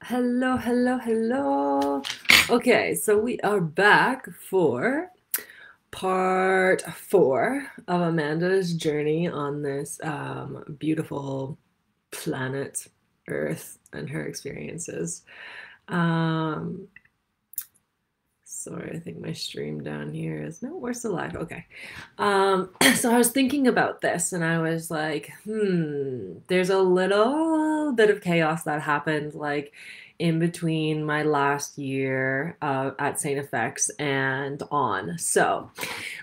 Hello, hello, hello. Okay, so we are back for part 4 of Amanda's journey on this beautiful planet Earth and her experiences. Um, Sorry, I think my stream down here is no, we're still live. Okay. So I was thinking about this and I was like, there's a little bit of chaos that happened like in between my last year at St. FX and on. So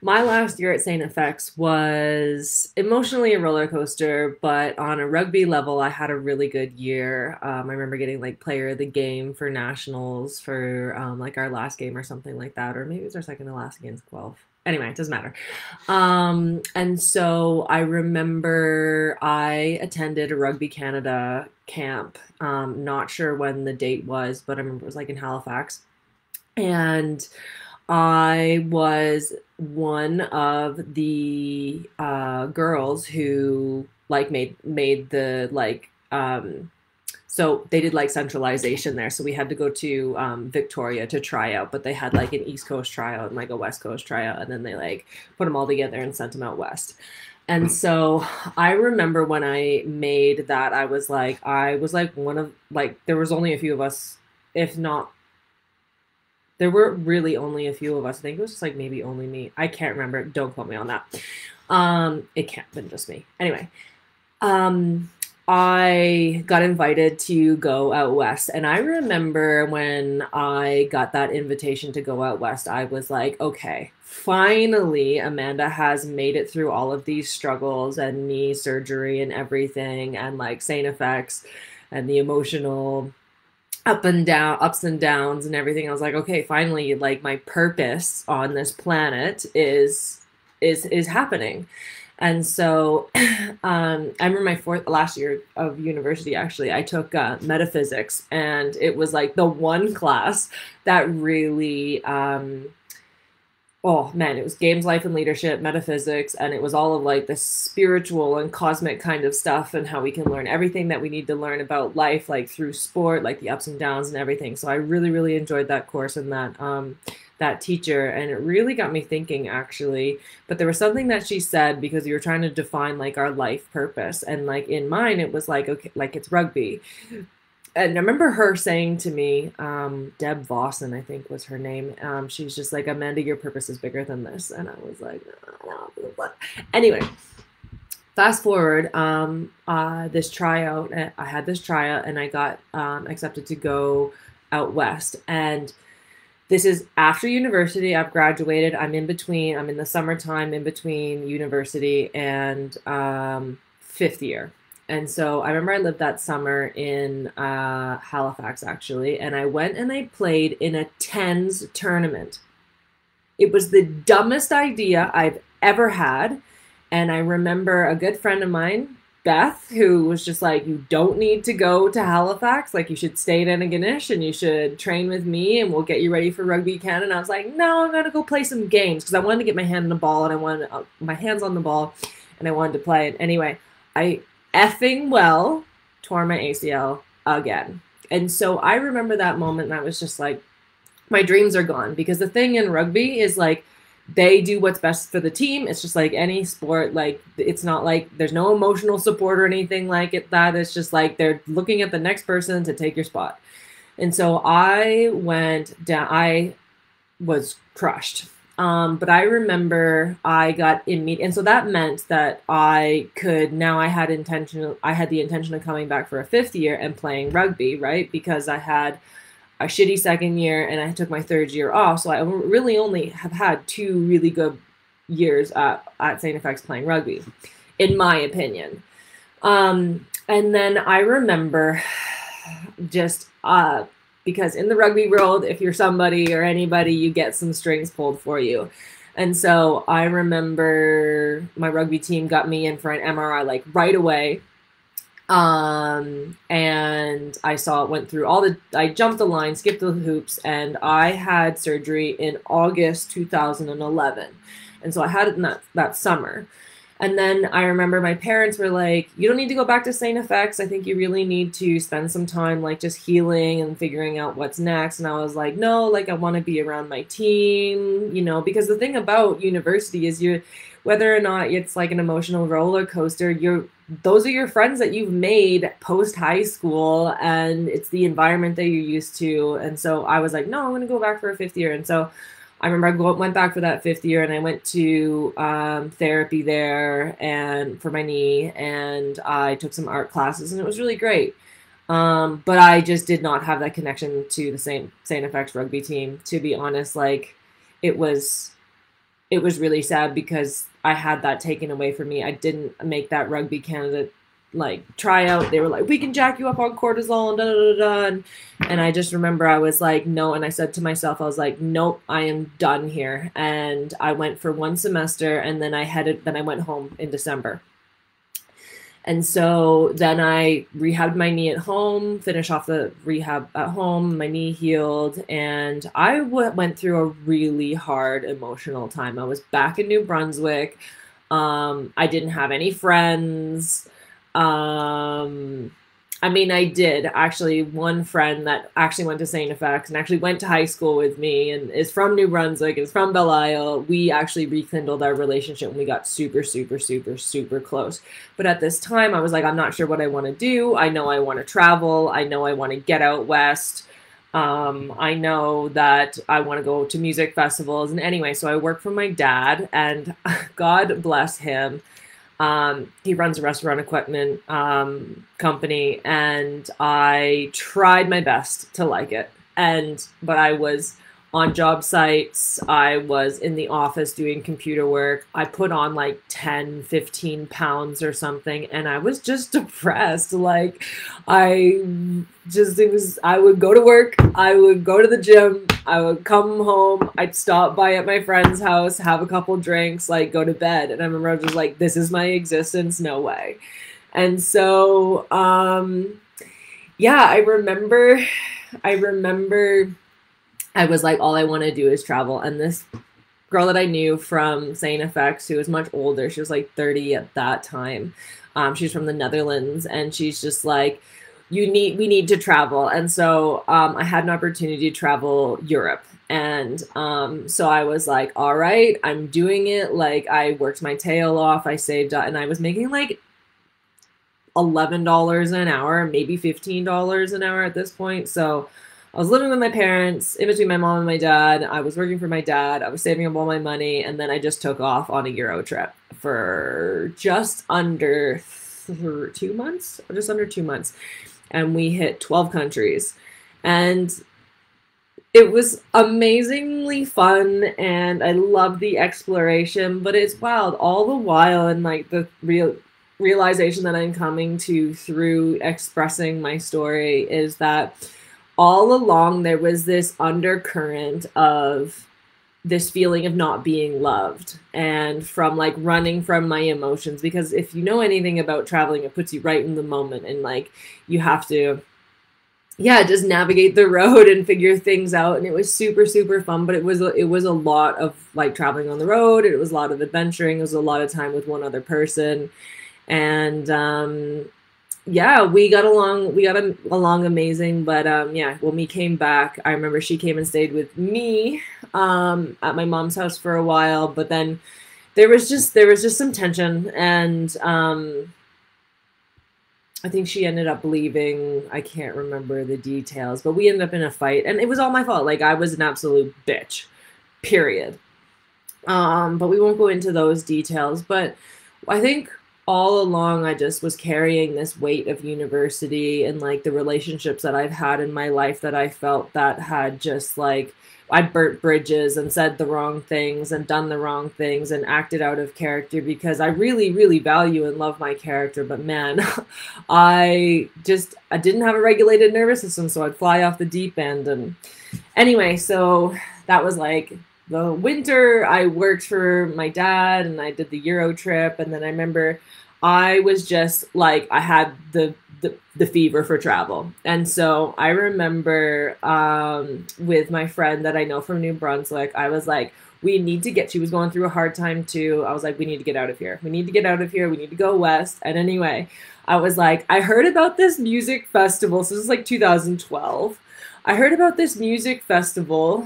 my last year at St. FX was emotionally a roller coaster, but on a rugby level, I had a really good year. I remember getting like player of the game for nationals for like our last game or something like that, or maybe it was our second to last against Guelph. Anyway, it doesn't matter. And so I remember I attended a Rugby Canada camp. Not sure when the date was, but I remember it was like in Halifax. And I was one of the girls who like made the like so they did like centralization there. So we had to go to Victoria to try out, but they had like an East Coast tryout and like a West Coast tryout, and then they like put them all together and sent them out west. And so I remember when I made that, I was like one of like there was only a few of us, if not there were really only a few of us. I think it was just like maybe only me. I can't remember. Don't quote me on that. It can't have been just me. Anyway, I got invited to go out west. And I remember when I got that invitation to go out west, I was like, okay, finally, Amanda has made it through all of these struggles and knee surgery and everything, and like St. FX and the emotional ups and downs and everything. I was like, okay, finally, like my purpose on this planet is happening. And so I remember my last year of university, actually, I took metaphysics, and it was like the one class that really oh man, it was games, life, and leadership, metaphysics, and it was all of like the spiritual and cosmic kind of stuff and how we can learn everything that we need to learn about life, like through sport, like the ups and downs and everything. So I really, really enjoyed that course and that teacher, and it really got me thinking actually. But there was something that she said, because we were trying to define like our life purpose, and like in mine it was like, okay, like it's rugby. And I remember her saying to me, Deb Vossen, I think was her name. She's just like, Amanda, your purpose is bigger than this. And I was like, what? Anyway, fast forward, this tryout, I had this tryout and I got accepted to go out west. And this is after university. I've graduated. I'm in between, I'm in the summertime in between university and fifth year. And so I remember I lived that summer in Halifax, actually, and I went and I played in a tens tournament. It was the dumbest idea I've ever had. And I remember a good friend of mine, Beth, who was just like, you don't need to go to Halifax. Like, you should stay in Antigonish and you should train with me and we'll get you ready for Rugby Canada. And I was like, no, I'm going to go play some games, because I wanted to get my hand on the ball and I wanted my hands on the ball and I wanted to play. And anyway, I effing well tore my ACL again. And so I remember that moment and I was just like, my dreams are gone. Because the thing in rugby is like, they do what's best for the team. It's just like any sport. Like, it's not like there's no emotional support or anything like it. That it's just like they're looking at the next person to take your spot. And so I went down, I was crushed. But I remember I got immediate, and so that meant that I could now I had the intention of coming back for a fifth year and playing rugby, right? Because I had a shitty second year and I took my third year off, so I really only have had 2 really good years at St. FX playing rugby, in my opinion. And then I remember just because in the rugby world, if you're somebody or anybody, you get some strings pulled for you. And so I remember my rugby team got me in for an MRI like right away. And I saw it went through I jumped the line, skipped the hoops, and I had surgery in August 2011. And so I had it in that summer. And then I remember my parents were like, you don't need to go back to St. FX. I think you really need to spend some time like just healing and figuring out what's next. And I was like, no, like I want to be around my team, you know, because the thing about university is you're, whether or not it's like an emotional roller coaster, those are your friends that you've made post high school, and it's the environment that you're used to. And so I was like, no, I'm going to go back for a fifth year. And so I remember I went back for that fifth year, and I went to therapy there and for my knee, and I took some art classes, and it was really great. But I just did not have that connection to the same St. FX rugby team, to be honest. Like it was it was really sad because I had that taken away from me. I didn't make that Rugby Canada like tryout. They were like, we can jack you up on cortisol and da da da da. And I just remember I was like, no. And I said to myself, I was like, nope, I am done here. And I went for one semester, and then I went home in December. And so then I rehabbed my knee at home, finished off the rehab at home, my knee healed, and I went through a really hard emotional time. I was back in New Brunswick. I didn't have any friends. Um, I mean, I did actually one friend that actually went to St. FX and actually went to high school with me and is from New Brunswick, is from Belle Isle. We actually rekindled our relationship and we got super, super, super, super close. But at this time, I was like, I'm not sure what I want to do. I know I want to travel. I know I want to get out west. I know that I want to go to music festivals. And anyway, so I work for my dad, and God bless him. He runs a restaurant equipment company, and I tried my best to like it. But I was on job sites. I was in the office doing computer work. I put on like 10, 15 pounds or something, and I was just depressed. Like I would go to work, I would go to the gym, I would come home, I'd stop by at my friend's house, have a couple drinks, like go to bed. And I remember I was just like, this is my existence, no way. And so, yeah, I remember I was like, all I want to do is travel. And this girl that I knew from St. FX, who was much older, she was like 30 at that time. She's from the Netherlands, and she's just like, we need to travel. And so I had an opportunity to travel Europe. And so I was like, all right, I'm doing it. Like I worked my tail off. I saved up, and I was making like $11 an hour, maybe $15 an hour at this point. So I was living with my parents, in between my mom and my dad. I was working for my dad. I was saving up all my money. And then I just took off on a Euro trip for just under 2 months, or just under 2 months. And we hit 12 countries. And it was amazingly fun, and I loved the exploration, but it's wild all the while. And like the realization that I'm coming to through expressing my story is that all along there was this undercurrent of this feeling of not being loved, and from like running from my emotions. Because if you know anything about traveling, it puts you right in the moment, and like you have to, yeah, just navigate the road and figure things out. And it was super, super fun, but it was a lot of like traveling on the road. It was a lot of adventuring. It was a lot of time with one other person. And yeah, we got along amazing. But yeah, when we came back, I remember she came and stayed with me at my mom's house for a while. But then there was just some tension, and I think she ended up leaving. I can't remember the details, but we ended up in a fight, and it was all my fault. Like I was an absolute bitch, period. But we won't go into those details. But I think all along I just was carrying this weight of university and like the relationships that I've had in my life that I felt that had just like, I burnt bridges and said the wrong things and done the wrong things and acted out of character, because I really, really value and love my character. But man, I didn't have a regulated nervous system, so I'd fly off the deep end. And anyway, so that was like the winter. I worked for my dad and I did the Euro trip. And then I remember I was just like, I had the fever for travel. And so I remember with my friend that I know from New Brunswick, I was like, we need to get, she was going through a hard time too. I was like, we need to get out of here. We need to get out of here. We need to go west. And anyway, I was like, I heard about this music festival. So this is like 2012. I heard about this music festival.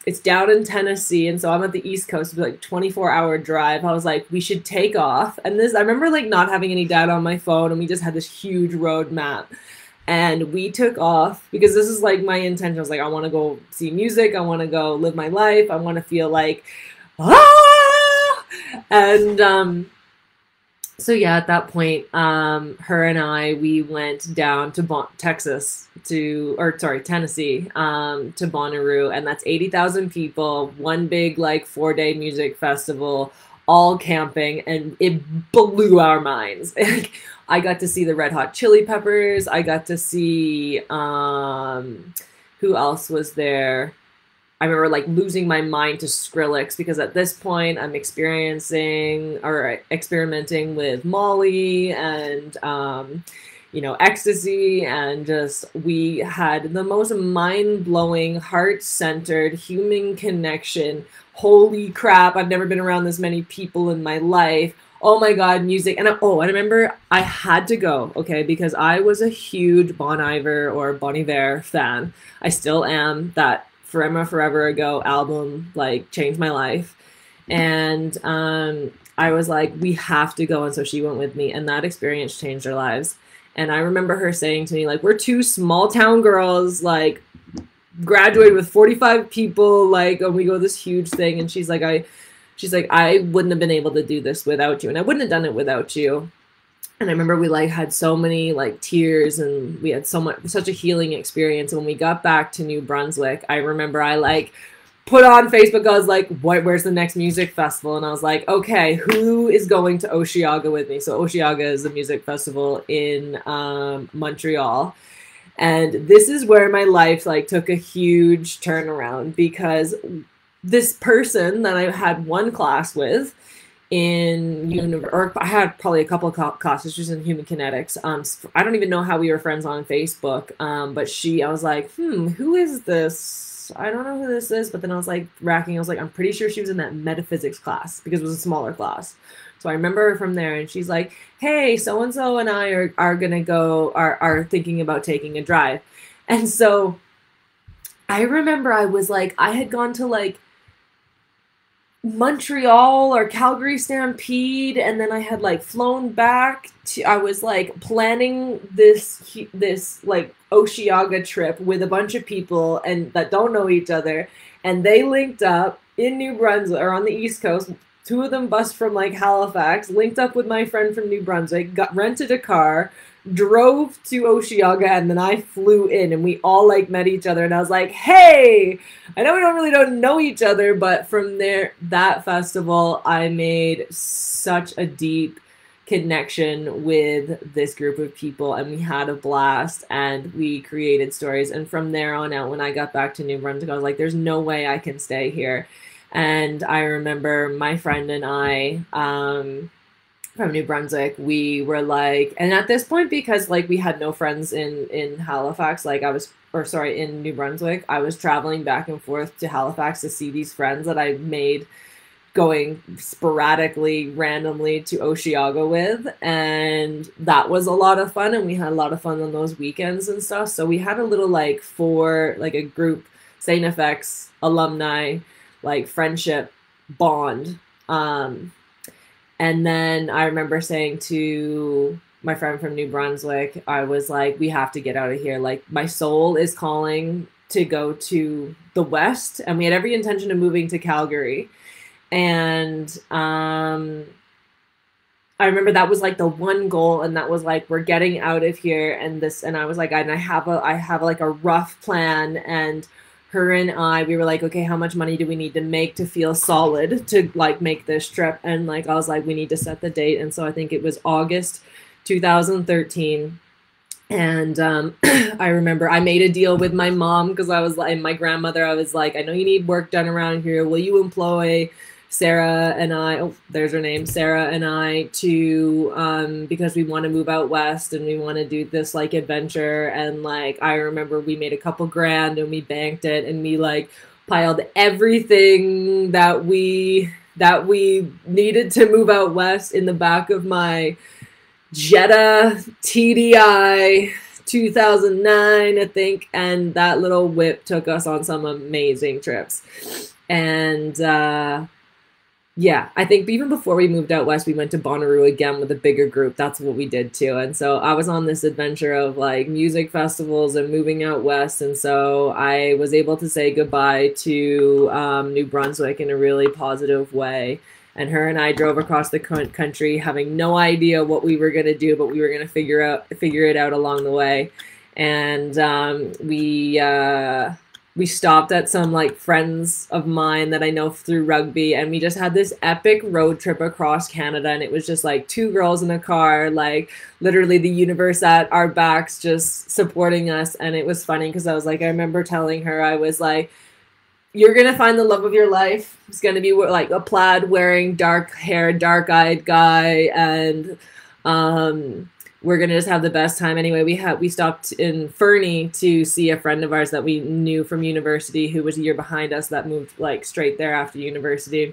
It's down in Tennessee, and so I'm at the East Coast. It was like 24-hour drive. I was like, we should take off. And this, I remember like not having any data on my phone, and we just had this huge road map. And we took off because this is like my intention. I was like, I want to go see music. I want to go live my life. I want to feel like, ah! And so yeah, at that point, her and I, we went down to Texas Tennessee, to Bonnaroo, and that's 80,000 people, one big like 4-day music festival, all camping, and it blew our minds. I got to see the Red Hot Chili Peppers. I got to see, who else was there? I remember like losing my mind to Skrillex because at this point I'm experimenting with Molly and, ecstasy, and just we had the most mind-blowing, heart-centered human connection. Holy crap, I've never been around this many people in my life. Oh my God, music. And I remember I had to go, okay, because I was a huge Bon Iver fan. I still am. That Forever Ago album like changed my life. And I was like, we have to go. And so she went with me, and that experience changed our lives. And I remember her saying to me, like, we're two small town girls, like graduated with 45 people, like, and we go this huge thing. And she's like, I wouldn't have been able to do this without you. And I wouldn't have done it without you. And I remember we like had so many like tears, and we had such a healing experience. And when we got back to New Brunswick, I remember I like put on Facebook, I was like, where's the next music festival? And I was like, okay, who is going to Osheaga with me? So Osheaga is a music festival in Montreal. And this is where my life like took a huge turnaround, because this person that I had one class with or I had probably a couple of classes. She was in human kinetics. I don't even know how we were friends on Facebook. But I was like, who is this? I don't know who this is. But then I was like I was like, I'm pretty sure she was in that metaphysics class because it was a smaller class. So I remember her from there, and she's like, hey, so-and-so and I are gonna go, are thinking about taking a drive. And so I remember I was like, I had gone to like Montreal or Calgary Stampede, and then I had like flown back to, I was like planning this like Osheaga trip with a bunch of people and that don't know each other, and they linked up in New Brunswick or on the East Coast. Two of them bus from like Halifax, linked up with my friend from New Brunswick, rented a car, drove to Osheaga, and then I flew in, and we all like met each other. And I was like, hey, I know we don't know each other, but from there, that festival, I made such a deep connection with this group of people, and we had a blast, and we created stories. And from there on out, when I got back to New Brunswick, I was like, there's no way I can stay here. And I remember my friend and I, from New Brunswick, we were like, and at this point, because like we had no friends in Halifax, like in New Brunswick, I was traveling back and forth to Halifax to see these friends that I made going sporadically, randomly to Osheaga with. And that was a lot of fun. And we had a lot of fun on those weekends and stuff. So we had a little like a group, St. FX alumni, like friendship bond. And then I remember saying to my friend from New Brunswick, I was like, we have to get out of here. Like, my soul is calling to go to the West. And we had every intention of moving to Calgary. And I remember that was like the one goal. And that was like, we're getting out of here. And I was like, and I have like a rough plan. And her and I, we were like, okay, how much money do we need to make to feel solid to like make this trip? And like, I was like, we need to set the date. And so I think it was August 2013. And I remember I made a deal with my mom, because I was like, my grandmother, I was like, I know you need work done around here. Will you employ Sarah and I, oh, there's her name, Sarah and I, to, because we want to move out west and we want to do this like adventure. And like, I remember we made a couple grand and we banked it, and we like piled everything that we needed to move out west in the back of my Jetta TDI 2009, I think, and that little whip took us on some amazing trips. And yeah, I think even before we moved out west, we went to Bonnaroo again with a bigger group. That's what we did too. And so I was on this adventure of like music festivals and moving out west. And so I was able to say goodbye to New Brunswick in a really positive way. And her and I drove across the country having no idea what we were going to do, but we were going to figure it out along the way. And we stopped at some like friends of mine that I know through rugby, and we just had this epic road trip across Canada. And it was just like two girls in a car, like literally the universe at our backs, just supporting us. And it was funny because I was like, I remember telling her, I was like, you're going to find the love of your life. It's going to be like a plaid wearing, dark hair, dark eyed guy. And we're going to just have the best time. Anyway, we stopped in Fernie to see a friend of ours that we knew from university who was a year behind us that moved like straight there after university.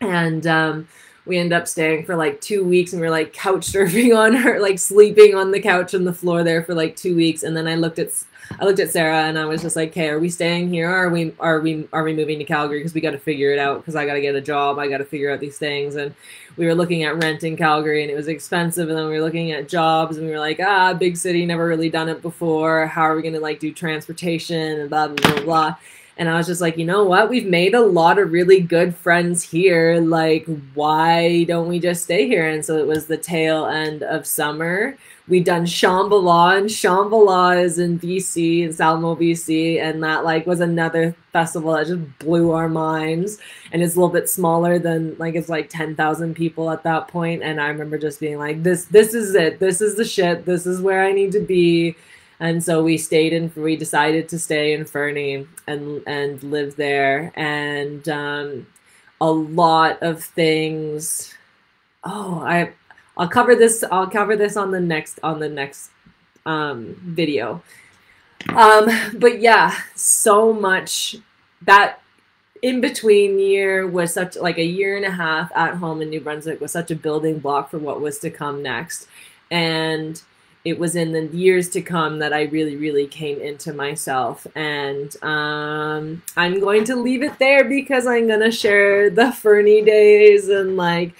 And we ended up staying for like 2 weeks, and we were like couch surfing on her, like sleeping on the couch on the floor there for like 2 weeks. And then I looked at Sarah and I was just like, okay, are we staying here or are we moving to Calgary? Because we got to figure it out, because I got to get a job. I got to figure out these things. And we were looking at rent in Calgary and it was expensive. And then we were looking at jobs and we were like, big city, never really done it before. How are we going to like do transportation and blah, blah, blah, blah. And I was just like, you know what? We've made a lot of really good friends here. Like, why don't we just stay here? And so it was the tail end of summer. We'd done Shambhala, and Shambhala is in BC, in Salmo, BC. And that like was another festival that just blew our minds. And it's a little bit smaller than like, it's like 10,000 people at that point. And I remember just being like, this is it. This is the shit. This is where I need to be. And so we decided to stay in Fernie and live there. And a lot of things. I'll cover this on the next video. But yeah, so much. That in between year was such like a year and a half at home in New Brunswick was such a building block for what was to come next. And it was in the years to come that I really, really came into myself. And I'm going to leave it there because I'm going to share the Fernie days and like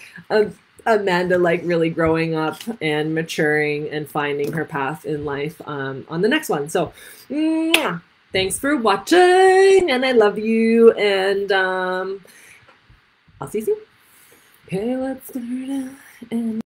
Amanda like really growing up and maturing and finding her path in life on the next one. So thanks for watching, and I love you, and I'll see you soon. Okay, let's start.